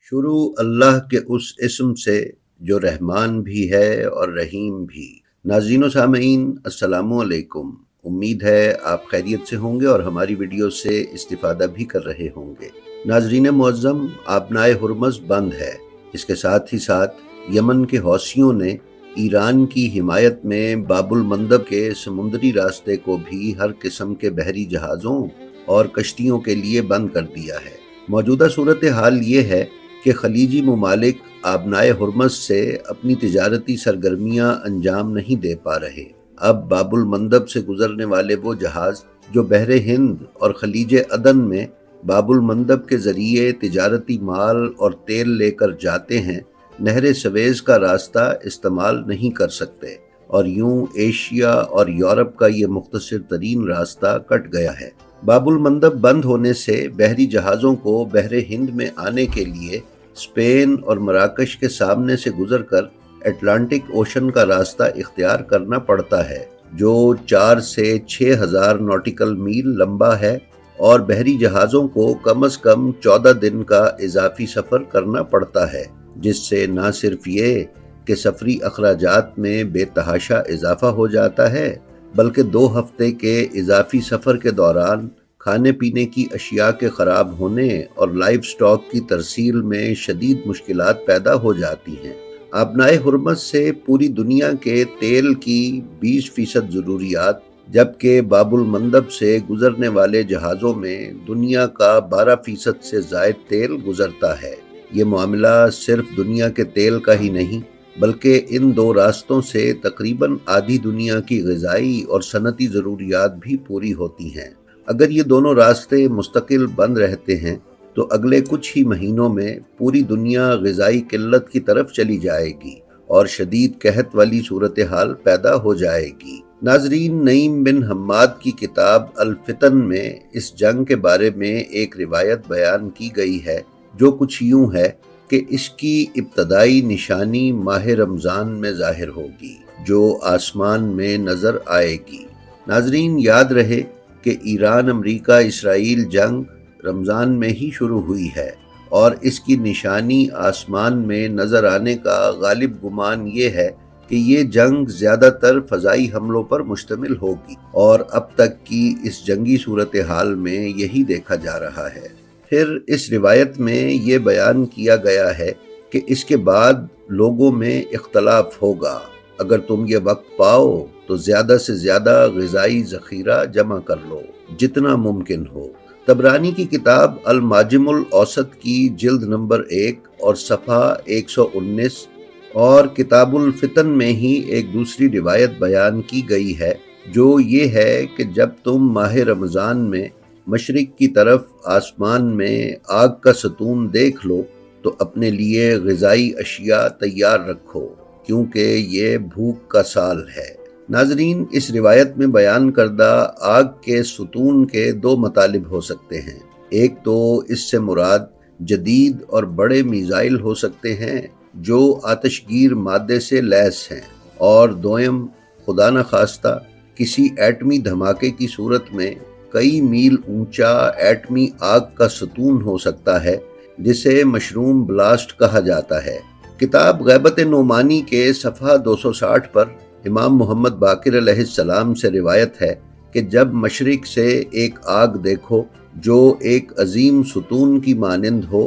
شروع اللہ کے اس اسم سے جو رحمان بھی ہے اور رحیم بھی۔ ناظرین و سامعین السلام علیکم۔ امید ہے آپ خیریت سے ہوں گے اور ہماری ویڈیو سے استفادہ بھی کر رہے ہوں گے۔ ناظرین معظم، آبنائے ہرمز بند ہے۔ اس کے ساتھ ہی ساتھ یمن کے حوثیوں نے ایران کی حمایت میں باب المندب کے سمندری راستے کو بھی ہر قسم کے بحری جہازوں اور کشتیوں کے لیے بند کر دیا ہے۔ موجودہ صورتحال یہ ہے کہ خلیجی ممالک آبنائے ہرمز سے اپنی تجارتی سرگرمیاں انجام نہیں دے پا رہے۔ اب باب المندب سے گزرنے والے وہ جہاز جو بحر ہند اور خلیج عدن میں باب المندب کے ذریعے تجارتی مال اور تیل لے کر جاتے ہیں، نہر سویز کا راستہ استعمال نہیں کر سکتے، اور یوں ایشیا اور یورپ کا یہ مختصر ترین راستہ کٹ گیا ہے۔ باب المندب بند ہونے سے بحری جہازوں کو بحر ہند میں آنے کے لیے اسپین اور مراکش کے سامنے سے گزر کر اٹلانٹک اوشن کا راستہ اختیار کرنا پڑتا ہے، جو 4 سے 6 ہزار نوٹیکل میل لمبا ہے، اور بحری جہازوں کو کم از کم 14 دن کا اضافی سفر کرنا پڑتا ہے، جس سے نہ صرف یہ کہ سفری اخراجات میں بے تحاشا اضافہ ہو جاتا ہے، بلکہ 2 ہفتے کے اضافی سفر کے دوران کھانے پینے کی اشیاء کے خراب ہونے اور لائف سٹاک کی ترسیل میں شدید مشکلات پیدا ہو جاتی ہیں۔ آبنائے ہرمز سے پوری دنیا کے تیل کی 20% ضروریات، جبکہ باب المندب سے گزرنے والے جہازوں میں دنیا کا 12% سے زائد تیل گزرتا ہے۔ یہ معاملہ صرف دنیا کے تیل کا ہی نہیں، بلکہ ان 2 راستوں سے تقریباً آدھی دنیا کی غذائی اور صنعتی ضروریات بھی پوری ہوتی ہیں۔ اگر یہ دونوں راستے مستقل بند رہتے ہیں تو اگلے کچھ ہی مہینوں میں پوری دنیا غذائی قلت کی طرف چلی جائے گی اور شدید قحط والی صورتحال پیدا ہو جائے گی۔ ناظرین، نعیم بن حماد کی کتاب الفتن میں اس جنگ کے بارے میں ایک روایت بیان کی گئی ہے، جو کچھ یوں ہے کہ اس کی ابتدائی نشانی ماہ رمضان میں ظاہر ہوگی، جو آسمان میں نظر آئے گی۔ ناظرین، یاد رہے کہ ایران امریکہ اسرائیل جنگ رمضان میں ہی شروع ہوئی ہے، اور اس کی نشانی آسمان میں نظر آنے کا غالب گمان یہ ہے کہ یہ جنگ زیادہ تر فضائی حملوں پر مشتمل ہوگی، اور اب تک کی اس جنگی صورتحال میں یہی دیکھا جا رہا ہے۔ پھر اس روایت میں یہ بیان کیا گیا ہے کہ اس کے بعد لوگوں میں اختلاف ہوگا۔ اگر تم یہ وقت پاؤ تو زیادہ سے زیادہ غذائی ذخیرہ جمع کر لو، جتنا ممکن ہو۔ طبرانی کی کتاب المعجم الاوسط کی جلد نمبر 1 اور صفحہ 119 اور کتاب الفتن میں ہی ایک دوسری روایت بیان کی گئی ہے، جو یہ ہے کہ جب تم ماہ رمضان میں مشرق کی طرف آسمان میں آگ کا ستون دیکھ لو تو اپنے لیے غذائی اشیاء تیار رکھو، کیونکہ یہ بھوک کا سال ہے۔ ناظرین، اس روایت میں بیان کردہ آگ کے ستون کے 2 مطالب ہو سکتے ہیں۔ ایک تو اس سے مراد جدید اور بڑے میزائل ہو سکتے ہیں جو آتش گیر مادے سے لیس ہیں، اور دوئم، خدا نخواستہ، کسی ایٹمی دھماکے کی صورت میں کئی میل اونچا ایٹمی آگ کا ستون ہو سکتا ہے، جسے مشروم بلاسٹ کہا جاتا ہے۔ کتاب غیبت نعمانی کے صفحہ 260 پر امام محمد باقر علیہ السلام سے روایت ہے کہ جب مشرق سے ایک آگ دیکھو جو ایک عظیم ستون کی مانند ہو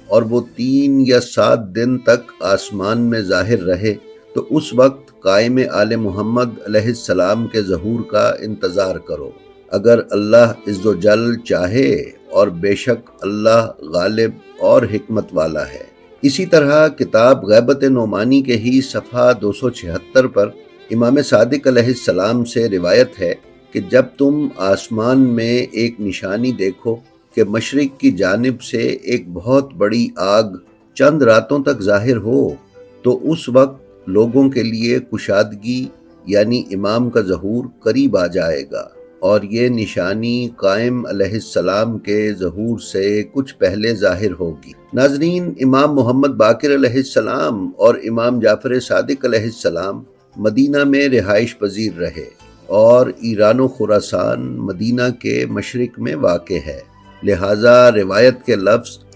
اور وہ 3 یا 7 دن تک آسمان میں ظاہر رہے، تو اس وقت قائم آل محمد علیہ السلام کے ظہور کا انتظار کرو، اگر اللہ عز و جل چاہے، اور بے شک اللہ غالب اور حکمت والا ہے۔ اسی طرح کتاب غیبت نعمانی کے ہی صفحہ 276 پر امام صادق علیہ السلام سے روایت ہے کہ جب تم آسمان میں ایک نشانی دیکھو کہ مشرق کی جانب سے ایک بہت بڑی آگ چند راتوں تک ظاہر ہو، تو اس وقت لوگوں کے لیے کشادگی یعنی امام کا ظہور قریب آ جائے گا، اور یہ نشانی قائم علیہ السلام کے ظہور سے کچھ پہلے ظاہر ہوگی۔ ناظرین، امام محمد باقر علیہ السلام اور امام جعفر صادق علیہ السلام مدینہ میں رہائش پذیر رہے، اور ایران و خراسان مدینہ کے مشرق میں واقع ہے، لہٰذا روایت کے لفظ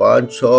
500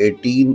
18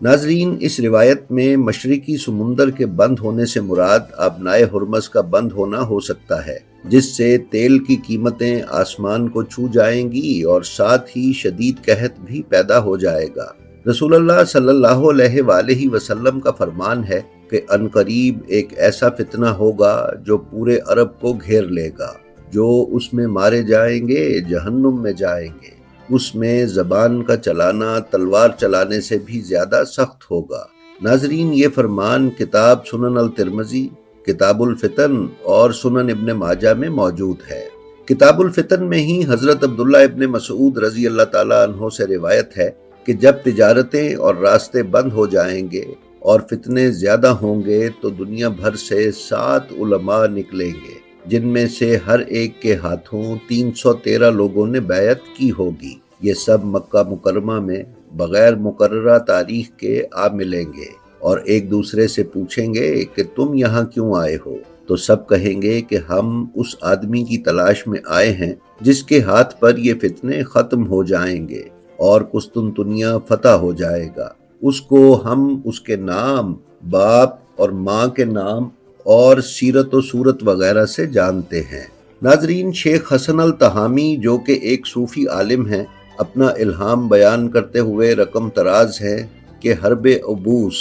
ناظرین، اس روایت میں مشرقی سمندر کے بند ہونے سے مراد آبنائے ہرمز کا بند ہونا ہو سکتا ہے، جس سے تیل کی قیمتیں آسمان کو چھو جائیں گی اور ساتھ ہی شدید قحط بھی پیدا ہو جائے گا۔ رسول اللہ صلی اللہ علیہ وآلہ وسلم کا فرمان ہے کہ عنقریب ایک ایسا فتنہ ہوگا جو پورے عرب کو گھیر لے گا۔ جو اس میں مارے جائیں گے جہنم میں جائیں گے۔ اس میں زبان کا چلانا تلوار چلانے سے بھی زیادہ سخت ہوگا۔ ناظرین، یہ فرمان کتاب سنن الترمذی، کتاب الفتن اور سنن ابن ماجہ میں موجود ہے۔ کتاب الفتن میں ہی حضرت عبداللہ ابن مسعود رضی اللہ تعالیٰ عنہ سے روایت ہے کہ جب تجارتیں اور راستے بند ہو جائیں گے اور فتنے زیادہ ہوں گے تو دنیا بھر سے 7 علماء نکلیں گے، جن میں سے ہر ایک کے ہاتھوں 313 لوگوں نے بیعت کی ہوگی۔ یہ سب مکہ مکرمہ میں بغیر مقررہ تاریخ کے آ ملیں گے اور ایک دوسرے سے پوچھیں گے کہ تم یہاں کیوں آئے ہو؟ تو سب کہیں گے کہ ہم اس آدمی کی تلاش میں آئے ہیں جس کے ہاتھ پر یہ فتنے ختم ہو جائیں گے اور قسطنطنیہ فتح ہو جائے گا۔ اس کو ہم اس کے نام، باپ اور ماں کے نام اور سیرت و صورت وغیرہ سے جانتے ہیں۔ ناظرین، شیخ حسن التہامی جو کہ ایک صوفی عالم ہیں، اپنا الہام بیان کرتے ہوئے رقم تراز ہیں کہ حرب عبوس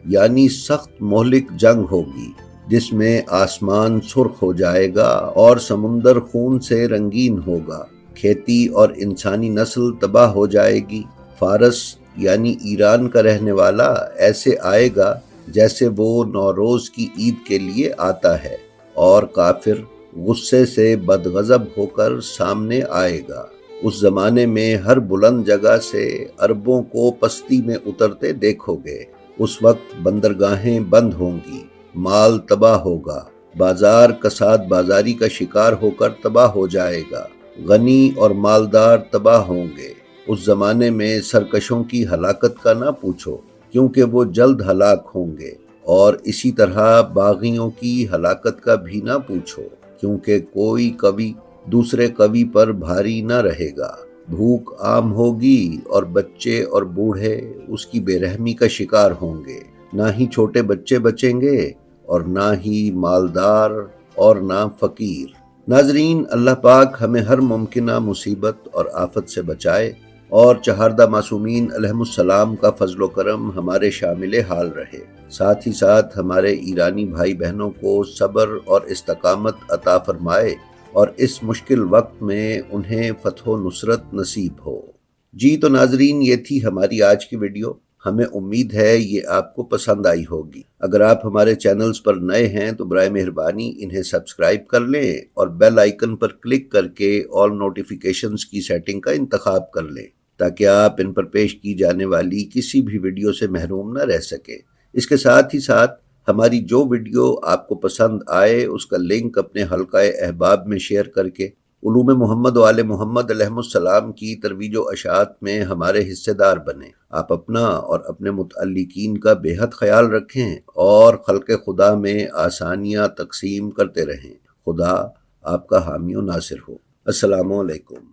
یعنی سخت مہلک جنگ ہوگی، جس میں آسمان سرخ ہو جائے گا اور سمندر خون سے رنگین ہوگا، کھیتی اور انسانی نسل تباہ ہو جائے گی۔ فارس یعنی ایران کا رہنے والا ایسے آئے گا جیسے وہ نوروز کی عید کے لیے آتا ہے، اور کافر غصے سے بدغضب ہو کر سامنے آئے گا۔ اس زمانے میں ہر بلند جگہ سے عربوں کو پستی میں اترتے دیکھو گے۔ اس وقت بندرگاہیں بند ہوں گی، مال تباہ ہوگا، بازار کساد بازاری کا شکار ہو کر تباہ ہو جائے گا، غنی اور مالدار تباہ ہوں گے۔ اس زمانے میں سرکشوں کی ہلاکت کا نہ پوچھو، کیونکہ وہ جلد ہلاک ہوں گے، اور اسی طرح باغیوں کی ہلاکت کا بھی نہ پوچھو، کیونکہ کوئی قوی دوسرے قوی پر بھاری نہ رہے گا۔ بھوک عام ہوگی اور بچے اور بوڑھے اس کی بے رحمی کا شکار ہوں گے۔ نہ ہی چھوٹے بچے بچیں گے اور نہ ہی مالدار اور نہ فقیر۔ ناظرین، اللہ پاک ہمیں ہر ممکنہ مصیبت اور آفت سے بچائے، اور چہاردہ معصومین علیہ السلام کا فضل و کرم ہمارے شامل حال رہے۔ ساتھ ہی ساتھ ہمارے ایرانی بھائی بہنوں کو صبر اور استقامت عطا فرمائے اور اس مشکل وقت میں انہیں فتح و نصرت نصیب ہو۔ جی تو ناظرین، یہ تھی ہماری آج کی ویڈیو۔ ہمیں امید ہے یہ آپ کو پسند آئی ہوگی۔ اگر آپ ہمارے چینلز پر نئے ہیں تو برائے مہربانی انہیں سبسکرائب کر لیں اور بیل آئیکن پر کلک کر کے آل نوٹیفیکیشنز کی سیٹنگ کا انتخاب کر لیں، تاکہ آپ ان پر پیش کی جانے والی کسی بھی ویڈیو سے محروم نہ رہ سکیں۔ اس کے ساتھ ہی ساتھ ہماری جو ویڈیو آپ کو پسند آئے اس کا لنک اپنے حلقہ احباب میں شیئر کر کے علوم محمد و آل محمد علیہ السلام کی ترویج و اشاعت میں ہمارے حصے دار بنیں۔ آپ اپنا اور اپنے متعلقین کا بے حد خیال رکھیں اور خلق خدا میں آسانیاں تقسیم کرتے رہیں۔ خدا آپ کا حامی و ناصر ہو۔ السلام علیکم۔